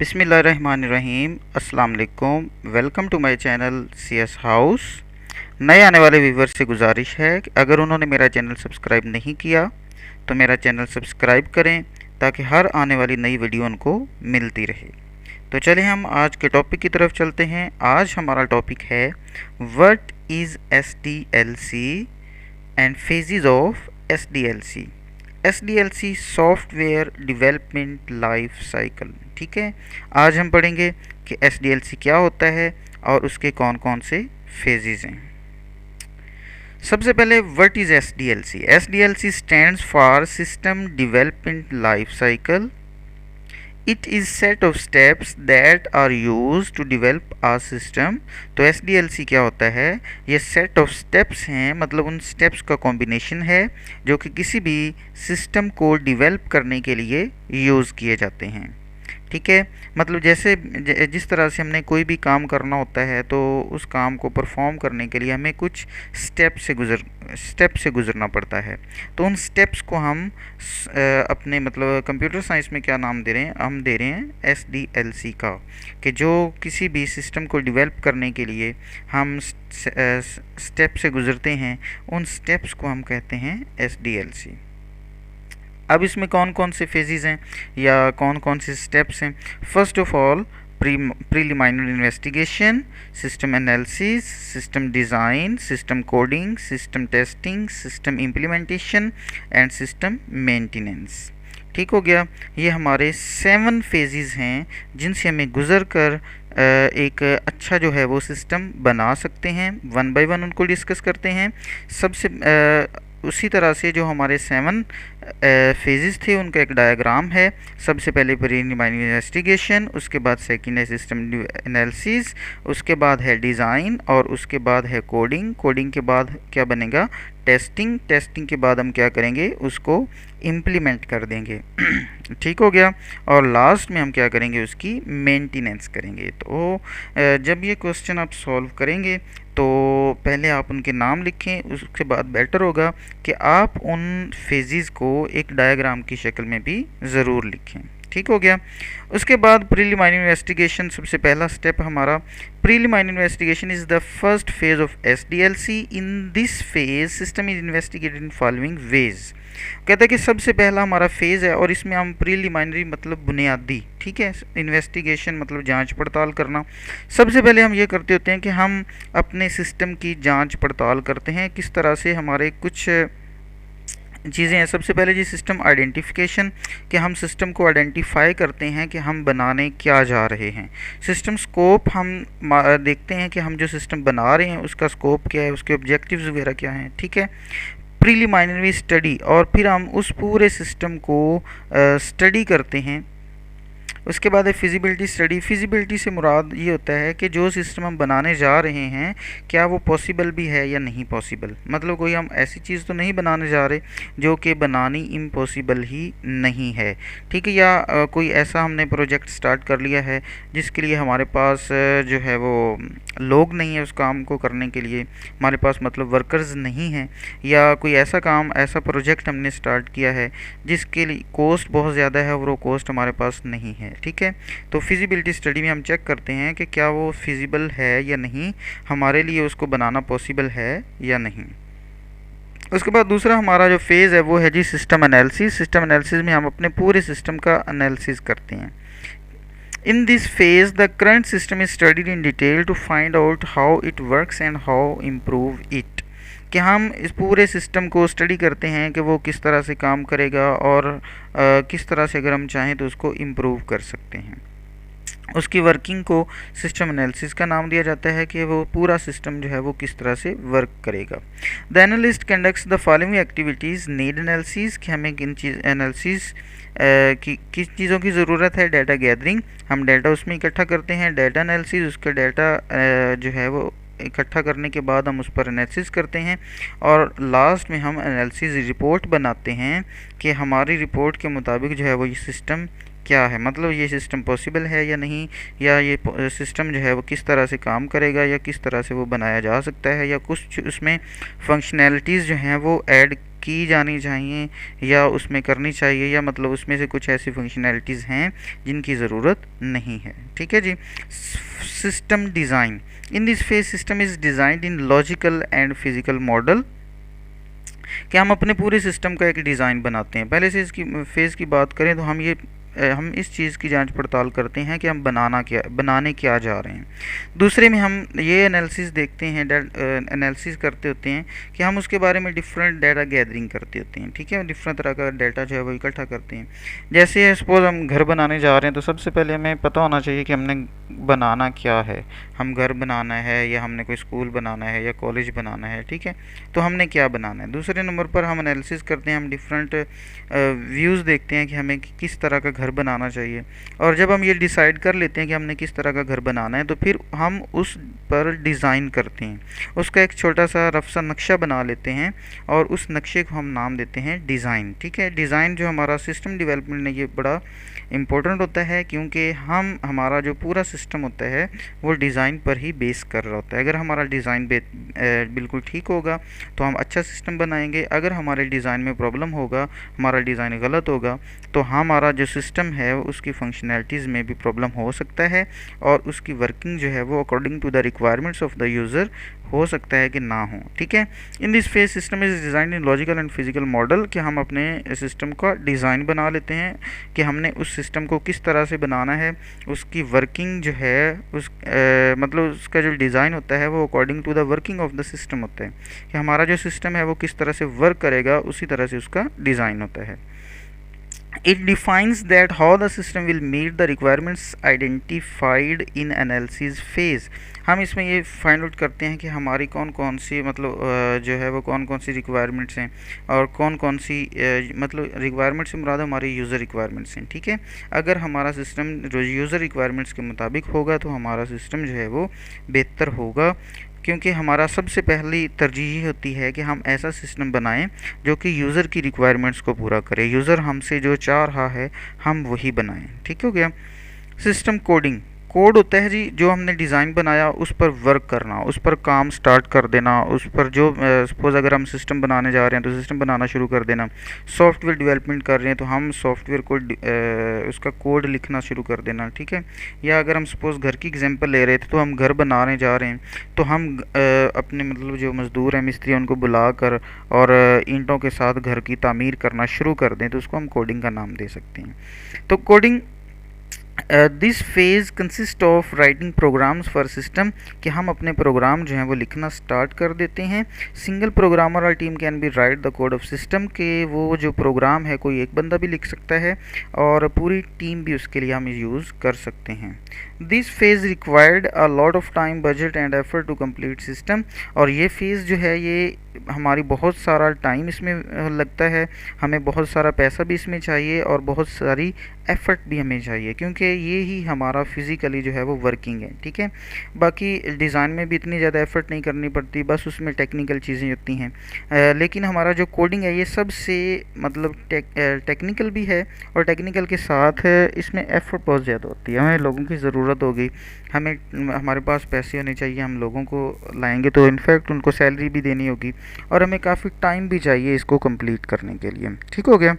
बिस्मिल्लाहिर्रहमानिर्रहीम। अस्सलाम वालेकुम। Welcome to my channel CS house. नए आने वाले व्यूवर से गुजारिश है कि अगर उन्होंने मेरा चैनल सब्सक्राइब नहीं किया तो मेरा चैनल सब्सक्राइब करें ताकि हर आने वाली नई वीडियो उनको मिलती रहे। तो चलिए हम आज के टॉपिक की तरफ चलते हैं। आज हमारा टॉपिक है what is SDLC and phases of SDLC। SDLC software development life cycle. ठीक है, आज हम पढ़ेंगे कि SDLC क्या होता है और उसके कौन कौन से फेजेस हैं। सबसे पहले what is SDLC। SDLC stands for system development life cycle. It is set of steps that are use to develop a system. तो SDLC क्या होता है? ये सेट ऑफ स्टेप्स हैं, मतलब उन स्टेप्स का कॉम्बिनेशन है जो कि किसी भी सिस्टम को डेवलप करने के लिए यूज़ किए जाते हैं। ठीक है, मतलब जैसे जिस तरह से हमने कोई भी काम करना होता है तो उस काम को परफॉर्म करने के लिए हमें कुछ स्टेप से गुज़रना पड़ता है। तो उन स्टेप्स को हम अपने मतलब कंप्यूटर साइंस में क्या नाम दे रहे हैं? हम दे रहे हैं SDLC का, कि जो किसी भी सिस्टम को डेवलप करने के लिए हम स्टेप से गुज़रते हैं, उन स्टेप्स को हम कहते हैं SDLC। अब इसमें कौन कौन से फेजेस हैं या कौन कौन से स्टेप्स हैं? First of all preliminary investigation, system analysis, system design, system coding, system testing, system implementation and system maintenance. ठीक हो गया। ये हमारे 7 फेजेस हैं जिनसे हमें गुज़र कर एक अच्छा जो है वो सिस्टम बना सकते हैं। वन बाय वन उनको डिस्कस करते हैं। सबसे उसी तरह से जो हमारे 7 फेजेस थे उनका एक डायग्राम है। सबसे पहले प्रीलिमिनरी इन्वेस्टिगेशन, उसके बाद सेकंड है सिस्टम एनालिसिस, उसके बाद है डिज़ाइन और उसके बाद है कोडिंग। कोडिंग के बाद क्या बनेगा? टेस्टिंग। टेस्टिंग के बाद हम क्या करेंगे? उसको इम्प्लीमेंट कर देंगे। ठीक हो गया। और लास्ट में हम क्या करेंगे? उसकी मेंटेनेंस करेंगे। तो जब ये क्वेश्चन आप सॉल्व करेंगे तो पहले आप उनके नाम लिखें, उसके बाद बेटर होगा कि आप उन फेजेस को एक डायग्राम की शक्ल में भी ज़रूर लिखें। ठीक हो गया। उसके बाद प्रीलिमिनरी इन्वेस्टिगेशन, सबसे पहला स्टेप हमारा। Preliminary investigation is the first phase of SDLC। In this phase system is investigated in following veg. कहता है कि सबसे पहला हमारा फेज़ है और इसमें हम प्रीलिमिनरी मतलब बुनियादी, ठीक है, इन्वेस्टिगेशन मतलब जांच पड़ताल करना। सबसे पहले हम ये करते होते हैं कि हम अपने सिस्टम की जांच पड़ताल करते हैं। किस तरह से? हमारे कुछ चीज़ें हैं। सबसे पहले जी सिस्टम आइडेंटिफिकेशन, कि हम सिस्टम को आइडेंटिफाई करते हैं कि हम बनाने क्या जा रहे हैं। सिस्टम स्कोप, हम देखते हैं कि हम जो सिस्टम बना रहे हैं उसका स्कोप क्या है, उसके ऑब्जेक्टिव्स वगैरह क्या हैं। ठीक है। प्रीलिमिनरी स्टडी, और फिर हम उस पूरे सिस्टम को स्टडी करते हैं। उसके बाद है फिजिबिलिटी स्टडी। फिजिबिलिटी से मुराद ये होता है कि जो सिस्टम हम बनाने जा रहे हैं क्या वो पॉसिबल भी है या नहीं पॉसिबल। मतलब कोई हम ऐसी चीज़ तो नहीं बनाने जा रहे जो कि बनानी इम्पॉसिबल ही नहीं है। ठीक है। या कोई ऐसा हमने प्रोजेक्ट स्टार्ट कर लिया है जिसके लिए हमारे पास जो है वो लोग नहीं है उस काम को करने के लिए, हमारे पास मतलब वर्कर्स नहीं हैं। या कोई ऐसा काम, ऐसा प्रोजेक्ट हमने स्टार्ट किया है जिसके लिए कॉस्ट बहुत ज़्यादा है और वो कॉस्ट हमारे पास नहीं है। ठीक है। तो फिजिबिलिटी स्टडी में हम चेक करते हैं कि क्या वो फिजिबल है या नहीं, हमारे लिए उसको बनाना पॉसिबल है या नहीं। उसके बाद दूसरा हमारा जो फेज़ है वो है जी सिस्टम एनालिसिस। सिस्टम एनालिसिस में हम अपने पूरे सिस्टम का एनालिसिस करते हैं। In this phase, the current system is studied in detail to find out how it works and how improve it। कि हम इस पूरे सिस्टम को स्टडी करते हैं कि वो किस तरह से काम करेगा और किस तरह से अगर हम चाहें तो उसको इम्प्रूव कर सकते हैं। उसकी वर्किंग को सिस्टम एनालिसिस का नाम दिया जाता है कि वो पूरा सिस्टम जो है वो किस तरह से वर्क करेगा। The analyst conducts the following activities. Need analysis, कि हमें किन चीज़ एनालिसिस की किस चीज़ों की ज़रूरत है। डाटा गैदरिंग, हम डाटा उसमें इकट्ठा करते हैं। डाटा एनालिसिस, उसका डाटा जो है वो इकट्ठा करने के बाद हम उस पर एनालिसिस करते हैं और लास्ट में हम एनालिसिस रिपोर्ट बनाते हैं कि हमारी रिपोर्ट के मुताबिक जो है वो ये सिस्टम क्या है, मतलब ये सिस्टम पॉसिबल है या नहीं, या ये सिस्टम जो है वो किस तरह से काम करेगा या किस तरह से वो बनाया जा सकता है, या कुछ उसमें फंक्शनैलिटीज़ जो हैं वो ऐड की जानी चाहिए या उसमें करनी चाहिए, या मतलब उसमें से कुछ ऐसी फंक्शनैलिटीज़ हैं जिनकी ज़रूरत नहीं है। ठीक है जी। System design. In this phase system is designed in logical and physical model, कि हम अपने पूरे सिस्टम का एक डिज़ाइन बनाते हैं। पहले से इसकी फेज़ की बात करें तो हम इस चीज़ की जांच पड़ताल करते हैं कि हम बनाने क्या जा रहे हैं। दूसरे में हम ये एनालिसिस देखते हैं, एनालिसिस करते होते हैं कि हम उसके बारे में डिफरेंट डाटा गैदरिंग करते होते हैं। ठीक है, डिफरेंट तरह का डाटा जो है वो इकट्ठा करते हैं। जैसे सपोज हम घर बनाने जा रहे हैं तो सबसे पहले हमें पता होना चाहिए कि हमने बनाना क्या है। हम घर बनाना है या हमने कोई स्कूल बनाना है या कॉलेज बनाना है। ठीक है, तो हमने क्या बनाना है। दूसरे नंबर पर हम एनालिसिस करते हैं, हम डिफरेंट व्यूज़ देखते हैं कि हमें किस तरह का घर बनाना चाहिए। और जब हम ये डिसाइड कर लेते हैं कि हमने किस तरह का घर बनाना है तो फिर हम उस पर डिज़ाइन करते हैं, उसका एक छोटा सा रफ सा नक्शा बना लेते हैं और उस नक्शे को हम नाम देते हैं डिज़ाइन। ठीक है, डिज़ाइन जो हमारा सिस्टम डेवलपमेंट में ये बड़ा इम्पोर्टेंट होता है, क्योंकि हमारा जो पूरा सिस्टम होता है वो डिज़ाइन पर ही बेस कर रहा होता है। अगर हमारा डिज़ाइन बिल्कुल ठीक होगा तो हम अच्छा सिस्टम बनाएंगे। अगर हमारे डिज़ाइन में प्रॉब्लम होगा, हमारा डिज़ाइन गलत होगा, तो हमारा जो सिस्टम है उसकी फंक्शनैलिटीज़ में भी प्रॉब्लम हो सकता है और उसकी वर्किंग जो है वो according to the requirements of the user हो सकता है कि ना हो। ठीक है, in this phase system is design in logical and physical model, कि हम अपने सिस्टम का डिज़ाइन बना लेते हैं कि हमने उस सिस्टम को किस तरह से बनाना है, उसकी वर्किंग जो है मतलब उसका जो डिज़ाइन होता है वो according to the working of the system होता है, कि हमारा जो सिस्टम है वो किस तरह से वर्क करेगा उसी तरह से उसका डिज़ाइन होता है। It defines that how the system will meet the requirements identified in analysis phase। हम इसमें ये फाइंड आउट करते हैं कि हमारी कौन कौन सी मतलब जो है वो कौन कौन सी रिक्वायरमेंट्स हैं और कौन कौन सी मतलब रिक्वायरमेंट्स से मुराद हमारी यूज़र रिक्वायरमेंट्स हैं। ठीक है, अगर हमारा सिस्टम जो यूज़र रिक्वायरमेंट्स के मुताबिक होगा तो हमारा सिस्टम जो है वो बेहतर होगा, क्योंकि हमारा सबसे पहली तरजीह होती है कि हम ऐसा सिस्टम बनाएं जो कि यूज़र की रिक्वायरमेंट्स को पूरा करे। यूज़र हमसे जो चाह रहा है हम वही बनाएं। ठीक हो गया। System coding. कोड होता है जी जो हमने डिज़ाइन बनाया उस पर वर्क करना, उस पर काम स्टार्ट कर देना, उस पर जो सपोज़ अगर हम सिस्टम बनाने जा रहे हैं तो सिस्टम बनाना शुरू कर देना। सॉफ्टवेयर डेवलपमेंट कर रहे हैं तो हम सॉफ्टवेयर को उसका कोड लिखना शुरू कर देना। ठीक है, या अगर हम सपोज़ घर की एग्जांपल ले रहे थे तो हम घर बनाने जा रहे हैं तो हम अपने मतलब जो मज़दूर हैं, मिस्त्री, उनको बुला कर और ईंटों के साथ घर की तामीर करना शुरू कर दें तो उसको हम कोडिंग का नाम दे सकते हैं। तो coding this phase consist of writing programs for system, कि हम अपने प्रोग्राम जो हैं वो लिखना स्टार्ट कर देते हैं। सिंगल प्रोग्रामर और team can be right the code of system, के वो जो प्रोग्राम है कोई एक बंदा भी लिख सकता है और पूरी टीम भी उसके लिए हम यूज़ कर सकते हैं। This phase required a lot of time, budget and effort to complete system, और ये फेज़ जो है ये हमारी बहुत सारा टाइम इसमें लगता है, हमें बहुत सारा पैसा भी इसमें चाहिए और बहुत सारी एफ़र्ट भी हमें चाहिए, क्योंकि ये ही हमारा फिज़िकली जो है वो वर्किंग है। ठीक है, बाकी डिज़ाइन में भी इतनी ज़्यादा एफ़र्ट नहीं करनी पड़ती, बस उसमें टेक्निकल चीज़ें होती हैं। लेकिन हमारा जो कोडिंग है ये सबसे मतलब टेक्निकल भी है और टेक्निकल के साथ इसमें एफ़र्ट बहुत ज़्यादा होती है। हमें लोगों की ज़रूरत होगी, हमें हमारे पास पैसे होने चाहिए, हम लोगों को लाएंगे तो इनफैक्ट उनको सैलरी भी देनी होगी और हमें काफ़ी टाइम भी चाहिए इसको कंप्लीट करने के लिए। ठीक हो गया।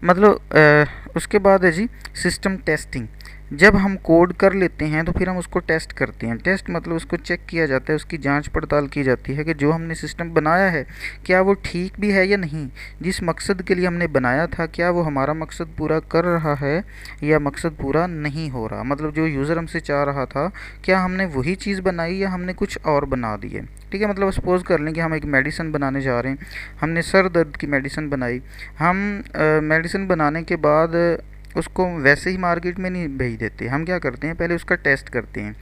मतलब उसके बाद है जी सिस्टम टेस्टिंग। जब हम कोड कर लेते हैं तो फिर हम उसको टेस्ट करते हैं। टेस्ट मतलब उसको चेक किया जाता है, उसकी जांच पड़ताल की जाती है कि जो हमने सिस्टम बनाया है क्या वो ठीक भी है या नहीं, जिस मकसद के लिए हमने बनाया था क्या वो हमारा मकसद पूरा कर रहा है या मकसद पूरा नहीं हो रहा। मतलब जो यूज़र हमसे चाह रहा था क्या हमने वही चीज़ बनाई या हमने कुछ और बना दी है। ठीक है, मतलब सपोज़ कर लें कि हम एक मेडिसिन बनाने जा रहे हैं, हमने सर दर्द की मेडिसिन बनाई। हम मेडिसिन बनाने के बाद उसको वैसे ही मार्केट में नहीं भेज देते, हम क्या करते हैं पहले उसका टेस्ट करते हैं।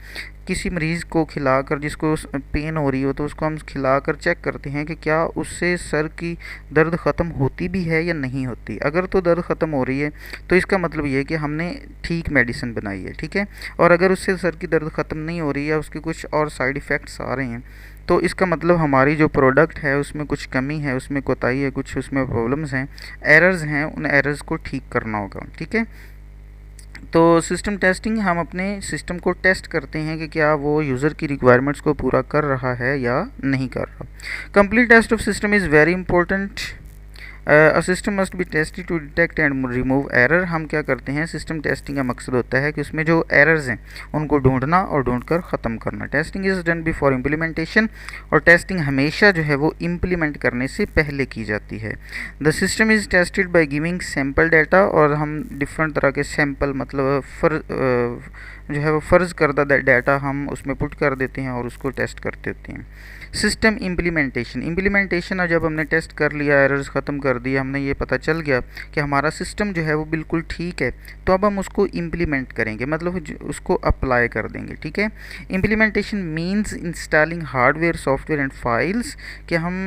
किसी मरीज़ को खिलाकर, जिसको पेन हो रही हो तो उसको हम खिलाकर चेक करते हैं कि क्या उससे सर की दर्द ख़त्म होती भी है या नहीं होती। अगर तो दर्द ख़त्म हो रही है तो इसका मतलब ये है कि हमने ठीक मेडिसिन बनाई है। ठीक है, और अगर उससे सर की दर्द ख़त्म नहीं हो रही है, उसके कुछ और साइड इफ़ेक्ट्स आ रहे हैं, तो इसका मतलब हमारी जो प्रोडक्ट है उसमें कुछ कमी है, उसमें कोताही है, कुछ उसमें प्रॉब्लम्स हैं, एरर्स हैं, उन एरर्स को ठीक करना होगा। ठीक है, तो सिस्टम टेस्टिंग, हम अपने सिस्टम को टेस्ट करते हैं कि क्या वो यूज़र की रिक्वायरमेंट्स को पूरा कर रहा है या नहीं कर रहा। Complete test of system is very important. A system must be tested to detect and remove error. हम क्या करते हैं, सिस्टम टेस्टिंग का मकसद होता है कि उसमें जो एरर्स हैं उनको ढूंढना और ढूंढकर ख़त्म करना। Testing is done before implementation, और टेस्टिंग हमेशा जो है वो इम्प्लीमेंट करने से पहले की जाती है। The system is tested by giving sample data, और हम डिफरेंट तरह के सैम्पल मतलब जो है वो फ़र्ज़ करदा डाटा हम उसमें पुट कर देते हैं और उसको टेस्ट करते होते हैं। सिस्टम इम्प्लीमेंटेशन जब हमने टेस्ट कर लिया, एरर्स ख़त्म कर दिया, हमने ये पता चल गया कि हमारा सिस्टम जो है वो बिल्कुल ठीक है, तो अब हम उसको इम्प्लीमेंट करेंगे, मतलब उसको अप्लाई कर देंगे। ठीक है, implementation means installing hardware, software and files, कि हम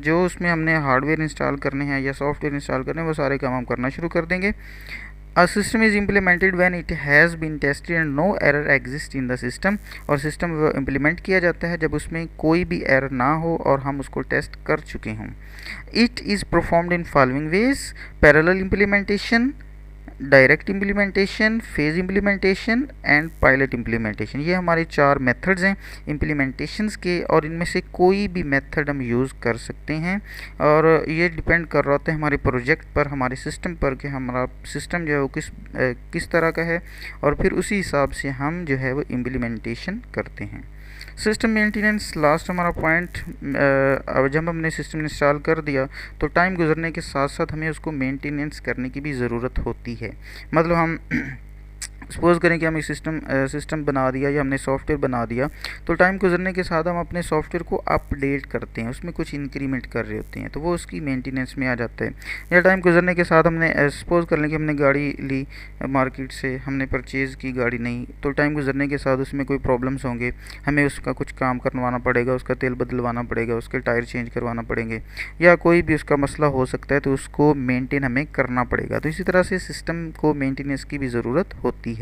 जो उसमें हमने हार्डवेयर इंस्टॉल करने हैं या सॉफ्टवेयर इंस्टॉल करने हैं वो सारे काम हम करना शुरू कर देंगे। A system is implemented when it has been tested and no error exists in the system, और सिस्टम इम्प्लीमेंट किया जाता है जब उसमें कोई भी एरर ना हो और हम उसको टेस्ट कर चुके हों। It is performed in following veg: parallel implementation, direct implementation, phase implementation and pilot implementation. ये हमारे 4 मेथड्स हैं इम्प्लीमेंटेशंस के, और इनमें से कोई भी मेथड हम यूज़ कर सकते हैं, और ये डिपेंड कर रहा होता है हमारे प्रोजेक्ट पर, हमारे सिस्टम पर, कि हमारा सिस्टम जो है वो किस तरह का है, और फिर उसी हिसाब से हम जो है वो इम्प्लीमेंटेशन करते हैं। सिस्टम मेंटेनेंस, लास्ट हमारा पॉइंट। अब जब हमने सिस्टम इंस्टॉल कर दिया तो टाइम गुजरने के साथ साथ हमें उसको मेंटेनेंस करने की भी ज़रूरत होती है। मतलब हम सपोज़ करें कि हम एक सिस्टम बना दिया या हमने सॉफ्टवेयर बना दिया, तो टाइम गुजरने के साथ हम अपने सॉफ्टवेयर को अपडेट करते हैं, उसमें कुछ इंक्रीमेंट कर रहे होते हैं, तो वो उसकी मेंटेनेंस में आ जाता है। या टाइम गुजरने के साथ हमने सपोज़ कर लें कि हमने गाड़ी ली मार्केट से, हमने परचेज़ की गाड़ी नहीं, तो टाइम गुजरने के साथ उसमें कोई प्रॉब्लम्स होंगे, हमें उसका कुछ काम करवाना पड़ेगा, उसका तेल बदलवाना पड़ेगा, उसके टायर चेंज करवाना पड़ेंगे, या कोई भी उसका मसला हो सकता है, तो उसको मेंटेन हमें करना पड़ेगा। तो इसी तरह से सिस्टम को मेंटेनेंस की भी ज़रूरत होती है।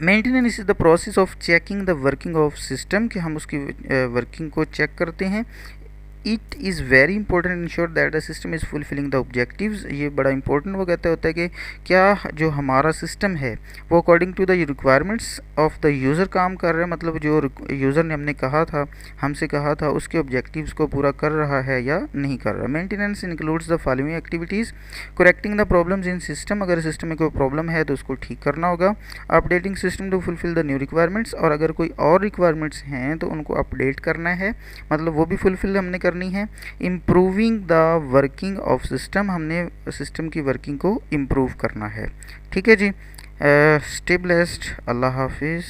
Maintenance is the process of checking the working of system, कि हम उसकी वर्किंग को चेक करते हैं। It is very important ensure that the system is fulfilling the objectives. ये बड़ा इंपॉर्टेंट वो कहते होता है कि क्या जो हमारा सिस्टम है वो according to the requirements of the user काम कर रहा है, मतलब जो यूज़र ने हमसे कहा था उसके ऑब्जेक्टिव्स को पूरा कर रहा है या नहीं कर रहा। Maintenance includes the following activities: correcting the problems in system, अगर सिस्टम में कोई प्रॉब्लम है तो उसको ठीक करना होगा। Updating system to fulfil the new requirements, और अगर कोई और रिक्वायरमेंट्स हैं तो उनको अपडेट करना है, मतलब वो भी फुलफिल हमने करनी है। Improving the working of system, हमने सिस्टम की वर्किंग को इम्प्रूव करना है। ठीक है जी, स्टे ब्लेस्ड, अल्लाह हाफिज़।